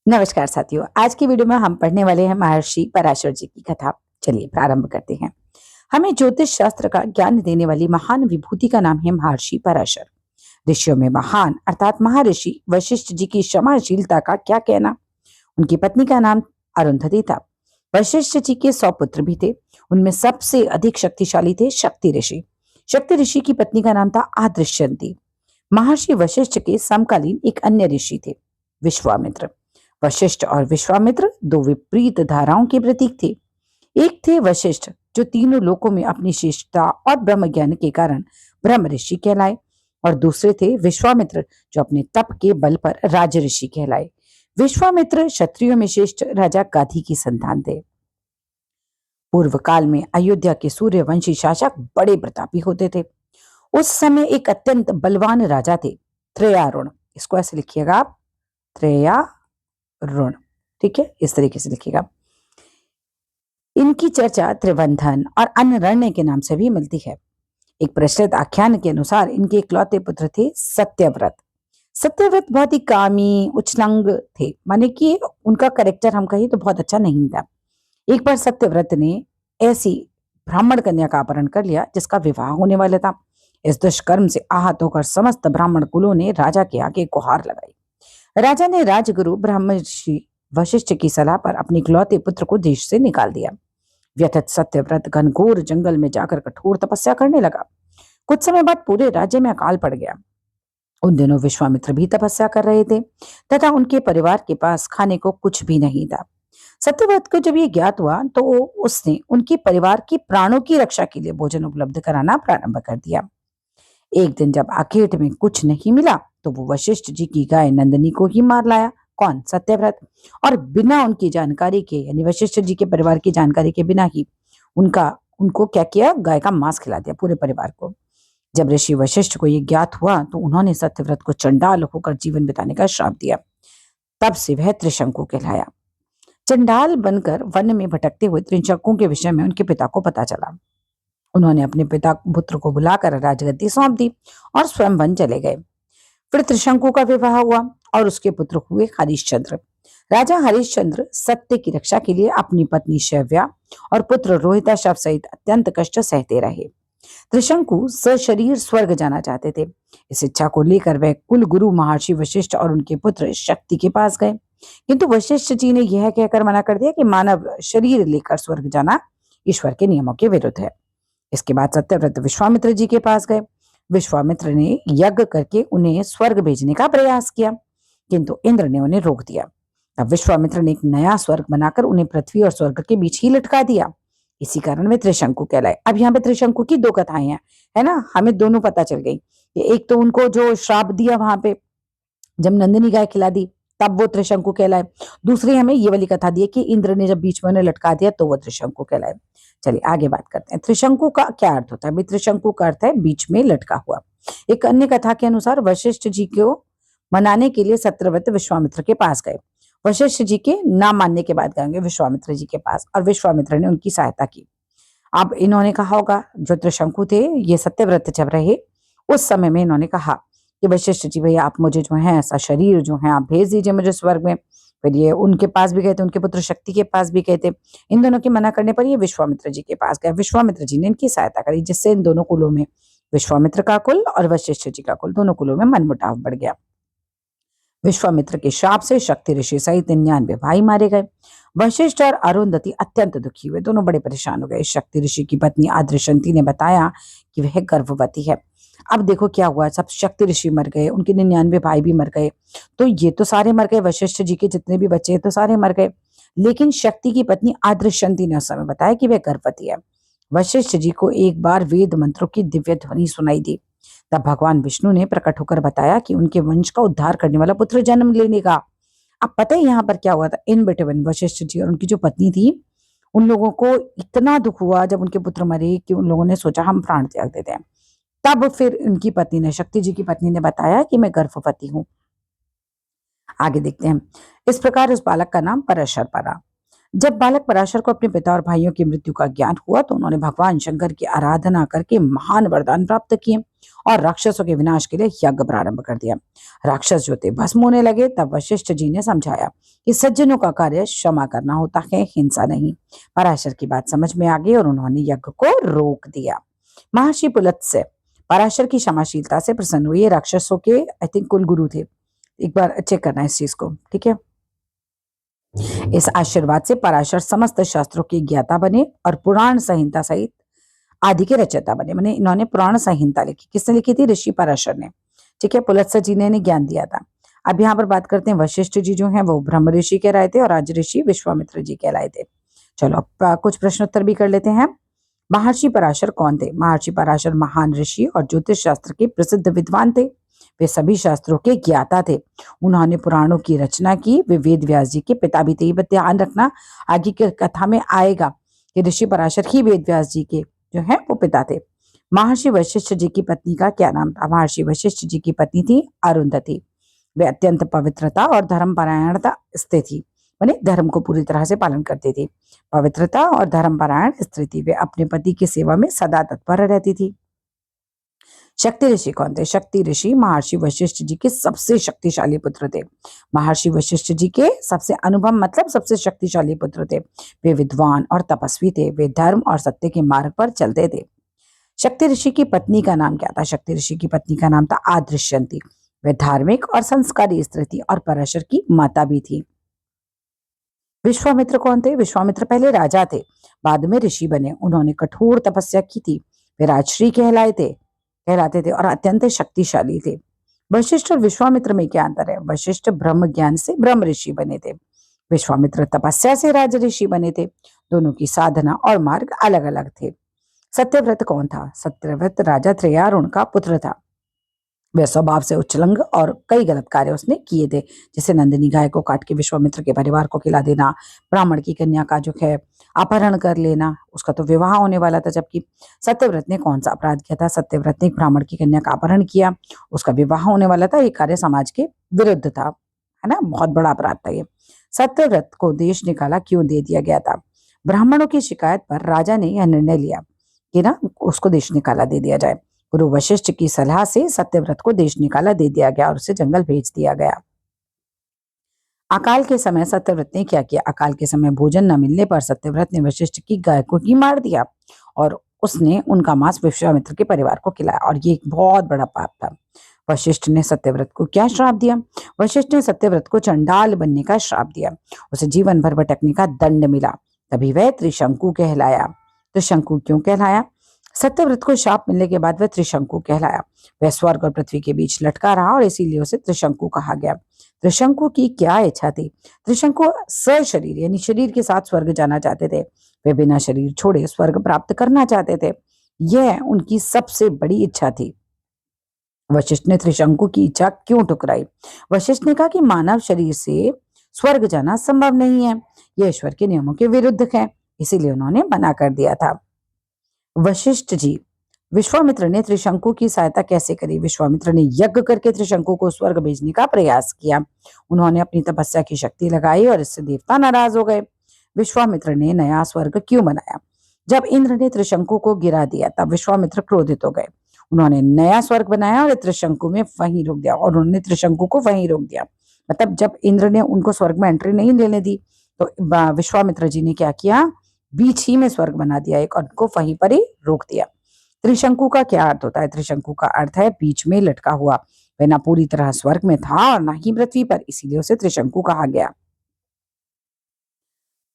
नमस्कार साथियों, आज की वीडियो में हम पढ़ने वाले हैं महर्षि पराशर जी की कथा। चलिए प्रारंभ करते हैं। हमें ज्योतिष शास्त्र का ज्ञान देने वाली महान विभूति का नाम है महर्षि पराशर। ऋषियों में महान अर्थात महर्षि वशिष्ठ जी की क्षमाशीलता का क्या कहना। उनकी पत्नी का नाम अरुंधति था। वशिष्ठ जी के 100 पुत्र भी थे। उनमें सबसे अधिक शक्तिशाली थे शक्ति ऋषि। शक्ति ऋषि की पत्नी का नाम था आदृश्यंती। महर्षि वशिष्ठ के समकालीन एक अन्य ऋषि थे विश्वामित्र। वशिष्ठ और विश्वामित्र दो विपरीत धाराओं के प्रतीक थे। एक थे वशिष्ठ जो तीनों लोकों में अपनी श्रेष्ठता और ब्रह्म ज्ञान के कारण ब्रह्म ऋषि कहलाए, और दूसरे थे विश्वामित्र जो अपने तप के बल पर राज ऋषि कहलाए। विश्वामित्र क्षत्रियों में श्रेष्ठ राजा गाधी की संतान थे। पूर्व काल में अयोध्या के सूर्यवंशी शासक बड़े प्रतापी होते थे। उस समय एक अत्यंत बलवान राजा थे त्रेयारुण। इसको ऐसे लिखिएगा आप, त्रेयारुण। ठीक है, इस तरीके से लिखिएगा। इनकी चर्चा त्रिबंधन और अन्नरण्य के नाम से भी मिलती है। एक प्रचलित आख्यान के अनुसार इनके इकलौते पुत्र थे सत्यव्रत। सत्यव्रत बहुत ही कामी उछलंग थे, माने कि उनका करेक्टर हम कहें तो बहुत अच्छा नहीं था। एक बार सत्यव्रत ने ऐसी ब्राह्मण कन्या का अपहरण कर लिया जिसका विवाह होने वाला था। इस दुष्कर्म से आहत होकर समस्त ब्राह्मण कुलों ने राजा के आगे गुहार लगाई। राजा ने राजगुरु ब्रह्मर्षि वशिष्ठ की सलाह पर अपने इकलौते पुत्र को देश से निकाल दिया। व्यथित सत्यव्रत घनघोर जंगल में जाकर कठोर तपस्या करने लगा। कुछ समय बाद पूरे राज्य में अकाल पड़ गया। उन दिनों विश्वामित्र भी तपस्या कर रहे थे तथा उनके परिवार के पास खाने को कुछ भी नहीं था। सत्यव्रत को जब ये ज्ञात हुआ तो उसने उनके परिवार की प्राणों की रक्षा के लिए भोजन उपलब्ध कराना प्रारंभ कर दिया। एक दिन जब आखेट में कुछ नहीं मिला तो वो वशिष्ठ जी की गाय नंदिनी को ही मार लाया। कौन? सत्यव्रत। और बिना उनकी जानकारी के, यानी वशिष्ठ जी के परिवार की जानकारी के बिना ही उनका उनको क्या किया? गाय का मांस खिला दिया पूरे परिवार को। जब ऋषि वशिष्ठ को ये ज्ञात हुआ तो उन्होंने सत्यव्रत को चंडाल होकर जीवन बिताने का श्राप दिया। तब से वह त्रिशंकु कहलाया। चंडाल बनकर वन में भटकते हुए त्रिशंकु के विषय में उनके पिता को पता चला। उन्होंने अपने पिता पुत्र को बुलाकर राजगद्दी सौंप दी और स्वयं वन चले गए। फिर त्रिशंकु का विवाह हुआ और उसके पुत्र हुए हरिश्चंद्र। राजा हरिश्चंद्र सत्य की रक्षा के लिए अपनी पत्नी शैव्या और पुत्र रोहिता शव सहित अत्यंत कष्ट सहते रहे। त्रिशंकु सशरीर स्वर्ग जाना चाहते थे। इस इच्छा को लेकर वह कुल गुरु महर्षि वशिष्ठ और उनके पुत्र शक्ति के पास गए, किंतु वशिष्ठ जी ने यह कहकर मना कर दिया कि मानव शरीर लेकर स्वर्ग जाना ईश्वर के नियमों के विरुद्ध है। इसके बाद सत्यव्रत विश्वामित्र जी के पास गए। विश्वामित्र ने यज्ञ करके उन्हें स्वर्ग भेजने का प्रयास किया, किंतु इंद्र ने उन्हें रोक दिया। तब विश्वामित्र ने एक नया स्वर्ग बनाकर उन्हें पृथ्वी और स्वर्ग के बीच ही लटका दिया। इसी कारण वे त्रिशंकु कहलाए। अब यहाँ पे त्रिशंकु की दो कथाएं हैं, है ना, हमें दोनों पता चल गई। एक तो उनको जो श्राप दिया वहां पे जब नंदिनी गाय खिला दी तब वो त्रिशंकु कहलाए। दूसरी हमें ये वाली कथा दी है कि इंद्र ने जब बीच में उन्हें लटका दिया तो वो त्रिशंकु कहलाए। चलिए आगे बात करते हैं। त्रिशंकु का क्या अर्थ होता है? त्रिशंकु का अर्थ है बीच में लटका हुआ। एक अन्य कथा के अनुसार वशिष्ठ जी को मनाने के लिए सत्यव्रत विश्वामित्र के पास गए। वशिष्ठ जी के ना मानने के बाद गए विश्वामित्र जी के पास और विश्वामित्र ने उनकी सहायता की। अब इन्होंने कहा होगा, जो त्रिशंकु थे ये सत्यव्रत जब रहे उस समय में इन्होंने कहा कि वशिष्ठ जी भैया आप मुझे जो है ऐसा शरीर जो है आप भेज दीजिए मुझे स्वर्ग में। फिर ये उनके पास भी गए थे, उनके पुत्र शक्ति के पास भी गए थे। इन दोनों के मना करने पर ये विश्वामित्र जी के पास गए। विश्वामित्र जी ने इनकी सहायता करी, जिससे इन दोनों कुलों में, विश्वामित्र का कुल और वशिष्ठ जी का कुल, दोनों कुलों में मनमुटाव बढ़ गया। विश्वामित्र के शाप से शक्ति ऋषि सहित 99 भाई मारे गए। वशिष्ठ और अरुंधति अत्यंत दुखी हुए, दोनों बड़े परेशान हो गए। शक्ति ऋषि की पत्नी आद्रशंती ने बताया कि वह गर्भवती है। अब देखो क्या हुआ, सब शक्ति ऋषि मर गए, उनके 99 भाई भी मर गए, तो ये तो सारे मर गए, वशिष्ठ जी के जितने भी बच्चे तो सारे मर गए। लेकिन शक्ति की पत्नी आद्रशंती ने उस समय बताया कि वह गर्भवती है। वशिष्ठ जी को एक बार वेद मंत्रों की दिव्य ध्वनि सुनाई दी। तब भगवान विष्णु ने प्रकट होकर बताया कि उनके वंश का उद्धार करने वाला पुत्र जन्म लेने का। अब पता है यहाँ पर क्या हुआ था? इन बिटवीन वशिष्ठ जी और उनकी जो पत्नी थी उन लोगों को इतना दुख हुआ जब उनके पुत्र मरे कि उन लोगों ने सोचा हम प्राण त्याग देते हैं। तब फिर उनकी पत्नी ने, शक्ति जी की पत्नी ने बताया कि मैं गर्भवती हूं। आगे देखते हैं। इस प्रकार उस बालक का नाम पराशर पड़ा। जब बालक पराशर को अपने पिता और भाइयों की मृत्यु का ज्ञान हुआ तो उन्होंने भगवान शंकर की आराधना करके महान वरदान प्राप्त किए और राक्षसों के विनाश के लिए यज्ञ प्रारंभ कर दिया। राक्षस जो थे भस्म होने लगे, तब वशिष्ठ जी ने समझाया कि सज्जनों का कार्य क्षमा करना होता है, हिंसा नहीं। पराशर की बात समझ में आ गई और उन्होंने यज्ञ को रोक दिया। महर्षि पुलत्स्य पराशर की क्षमाशीलता से प्रसन्न हुए। राक्षसों के आई थिंक कुल गुरु थे। एक बार चेक करना इस चीज को, ठीक है। इस आशीर्वाद से पराशर समस्त शास्त्रों के ज्ञाता बने और पुराण संहिता सहित आदि के रचयिता बने। मैंने इन्होंने पुराण संहिता लिखी। किसने लिखी थी? ऋषि पराशर ने, ठीक है। पुलत्स्य जी ने इन्हें ज्ञान दिया था। अब यहाँ पर बात करते हैं, वशिष्ठ जी जो हैं वो ब्रह्म ऋषि कहलाए थे और राज ऋषि विश्वामित्र जी कहलाए थे। चलो अब कुछ प्रश्नोत्तर भी कर लेते हैं। महर्षि पराशर कौन थे? महर्षि पराशर महान ऋषि और ज्योतिष शास्त्र के प्रसिद्ध विद्वान थे। वे सभी शास्त्रों के ज्ञाता थे। उन्होंने पुराणों की रचना की। वे वेद व्यास जी के पिता भी थे। ये ध्यान रखना, आगे की कथा में आएगा कि ऋषि पराशर ही वेद व्यास जी के जो है वो पिता थे। महर्षि वशिष्ठ जी की पत्नी का क्या नाम था? महर्षि वशिष्ठ जी की पत्नी थी अरुंधति। वे अत्यंत पवित्रता और धर्मपरायणता स्त्री थी, माने धर्म को पूरी तरह से पालन करती थी। पवित्रता और धर्मपरायण स्त्री थी। वे अपने पति की सेवा में सदा तत्पर रहती थी। शक्ति ऋषि कौन थे? शक्ति ऋषि महर्षि वशिष्ठ जी के सबसे शक्तिशाली पुत्र थे। महर्षि वशिष्ठ जी के सबसे अनुभव मतलब सबसे शक्तिशाली पुत्र थे। वे विद्वान और तपस्वी थे। वे धर्म और सत्य के मार्ग पर चलते थे। शक्ति ऋषि की पत्नी का नाम क्या था? शक्ति ऋषि की पत्नी का नाम था आदृश्यंती। वे धार्मिक और संस्कारी स्त्री थी और पराशर की माता भी थी। विश्वामित्र कौन थे? विश्वामित्र पहले राजा थे, बाद में ऋषि बने। उन्होंने कठोर तपस्या की थी। वे राजश्री कहलाते थे और अत्यंत शक्तिशाली थे। वशिष्ठ और विश्वामित्र में क्या अंतर है? वशिष्ठ ब्रह्म ज्ञान से ब्रह्म ऋषि बने थे। विश्वामित्र तपस्या से राज ऋषि बने थे। दोनों की साधना और मार्ग अलग अलग थे। सत्यव्रत कौन था? सत्यव्रत राजा त्रियारुण का पुत्र था। वह स्वभाव से उच्चलंग और कई गलत कार्य उसने किए थे, जैसे नंदिनी गाय को काट के विश्वामित्र के परिवार को खिला देना, ब्राह्मण की कन्या का जो है अपहरण कर लेना। उसका तो विवाह होने वाला था, जबकि सत्यव्रत ने कौन सा अपराध किया था? सत्यव्रत ने एक ब्राह्मण की कन्या का अपहरण किया, उसका विवाह होने वाला था। ये कार्य समाज के विरुद्ध था, है ना, बहुत बड़ा अपराध था ये। सत्यव्रत को देश निकाला क्यों दे दिया गया था? ब्राह्मणों की शिकायत पर राजा ने यह निर्णय लिया कि ना उसको देश निकाला दे दिया जाए। गुरु वशिष्ठ की सलाह से सत्यव्रत को देश निकाला दे दिया गया और उसे जंगल भेज दिया गया। अकाल के समय सत्यव्रत ने क्या किया? अकाल के समय भोजन न मिलने पर सत्यव्रत ने वशिष्ठ की गाय को ही मार दिया और उसने उनका मांस विश्वामित्र के परिवार को खिलाया, और ये एक बहुत बड़ा पाप था। वशिष्ठ ने सत्यव्रत को क्या श्राप दिया? वशिष्ठ ने सत्यव्रत को चंडाल बनने का श्राप दिया। उसे जीवन भर भटकने का दंड मिला, तभी वह त्रिशंकु कहलाया। त्रिशंकु क्यों कहलाया? सत्यव्रत को शाप मिलने के बाद वह त्रिशंकु कहलाया। वह स्वर्ग और पृथ्वी के बीच लटका रहा और इसीलिए उसे त्रिशंकु कहा गया। त्रिशंकु की क्या इच्छा थी? त्रिशंकु सशरीर यानी शरीर के साथ स्वर्ग जाना चाहते थे। वे बिना शरीर छोड़े स्वर्ग प्राप्त करना चाहते थे। यह उनकी सबसे बड़ी इच्छा थी। वशिष्ठ ने त्रिशंकु की इच्छा क्यों ठुकराई? वशिष्ठ ने कहा कि मानव शरीर से स्वर्ग जाना संभव नहीं है, यह ईश्वर के नियमों के विरुद्ध है, इसीलिए उन्होंने मना कर दिया था। वशिष्ठ जी, विश्वामित्र ने त्रिशंकु की सहायता कैसे करी? विश्वामित्र ने यज्ञ करके त्रिशंकु को स्वर्ग भेजने का प्रयास किया। उन्होंने अपनी तपस्या की शक्ति लगाई और इससे देवता नाराज हो गए। विश्वामित्र ने नया स्वर्ग क्यों बनाया? जब इंद्र ने त्रिशंकु को गिरा दिया तब विश्वामित्र क्रोधित हो गए। उन्होंने नया स्वर्ग बनाया और त्रिशंकु में वहीं रोक दिया, और उन्होंने त्रिशंकु को वहीं रोक दिया। मतलब जब इंद्र ने उनको स्वर्ग में एंट्री नहीं लेने दी तो विश्वामित्र जी ने क्या किया? बीच ही में स्वर्ग बना दिया एक, और उनको वहीं पर ही रोक दिया। त्रिशंकु का क्या अर्थ होता है? त्रिशंकु का अर्थ है बीच में लटका हुआ। वह ना पूरी तरह स्वर्ग में था और ना ही पृथ्वी पर, इसीलिए उसे त्रिशंकु कहा गया।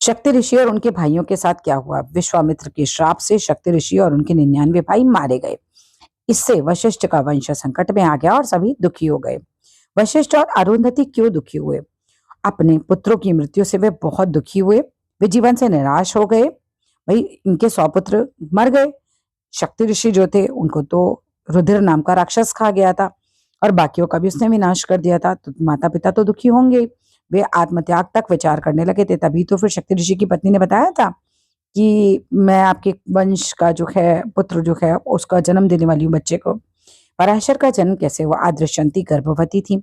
शक्ति ऋषि और उनके भाइयों के साथ क्या हुआ? विश्वामित्र के श्राप से शक्ति ऋषि और उनके 99 भाई मारे गए। इससे वशिष्ठ का वंश संकट में आ गया और सभी दुखी हो गए। वशिष्ठ और अरुंधति क्यों दुखी हुए? अपने पुत्रों की मृत्यु से वे बहुत दुखी हुए। वे जीवन से निराश हो गए। भाई इनके 100 पुत्र मर गए। शक्ति ऋषि जो थे उनको तो रुधिर नाम का राक्षस खा गया था और बाकियों का भी उसने विनाश कर दिया था, तो माता पिता तो दुखी होंगे। वे आत्मत्याग तक विचार करने लगे थे। तभी तो फिर शक्ति ऋषि की पत्नी ने बताया था कि मैं आपके वंश का जो है पुत्र जो है उसका जन्म देने वाली हूँ बच्चे को। पराशर का जन्म कैसे हुआ? आदृशंती गर्भवती थी।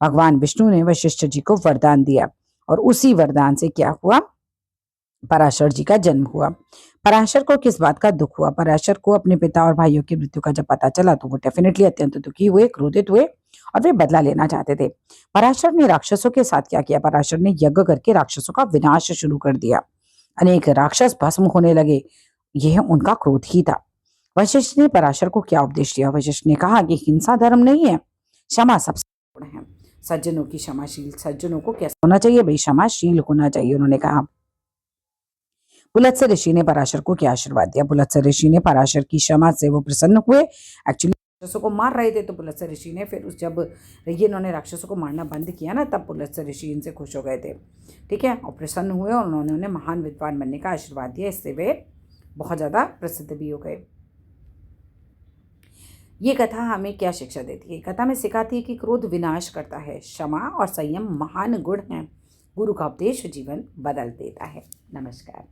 भगवान विष्णु ने वशिष्ठ जी को वरदान दिया और उसी वरदान से क्या हुआ? पराशर जी का जन्म हुआ। पराशर को किस बात का दुख हुआ? पराशर को अपने पिता और भाइयों की मृत्यु का जब पता चला तो वो डेफिनेटली अत्यंत दुखी हुए, क्रोधित हुए और वे बदला लेना चाहते थे। पराशर ने राक्षसों के साथ क्या किया? पराशर ने यज्ञ करके राक्षसों का विनाश शुरू कर दिया। अनेक राक्षस भस्म होने लगे। यह उनका क्रोध ही था। वशिष्ठ ने पराशर को क्या उपदेश दिया? वशिष्ठ ने कहा कि हिंसा धर्म नहीं है, क्षमा सबसे गुण है। सज्जनों की क्षमाशील, सज्जनों को कैसा होना चाहिए भाई? क्षमाशील होना चाहिए, उन्होंने कहा। पुलत्स्य ऋषि ने पराशर को क्या आशीर्वाद दिया? पुलत्स्य ऋषि ने पराशर की क्षमा से वो प्रसन्न हुए। एक्चुअली राक्षसों को मार रहे थे तो पुलत्स्य ऋषि ने फिर जब ये इन्होंने राक्षसों को मारना बंद किया ना, तब पुलत्स्य ऋषि इनसे खुश हो गए थे। ठीक है, और प्रसन्न हुए और उन्होंने उन्हें महान विद्वान बनने का आशीर्वाद दिया। इससे वे बहुत ज्यादा प्रसिद्ध भी हो गए। ये कथा हमें क्या शिक्षा देती है? कथा में सिखाती है कि क्रोध विनाश करता है, क्षमा और संयम महान गुण हैं। गुरु का उपदेश जीवन बदल देता है। नमस्कार।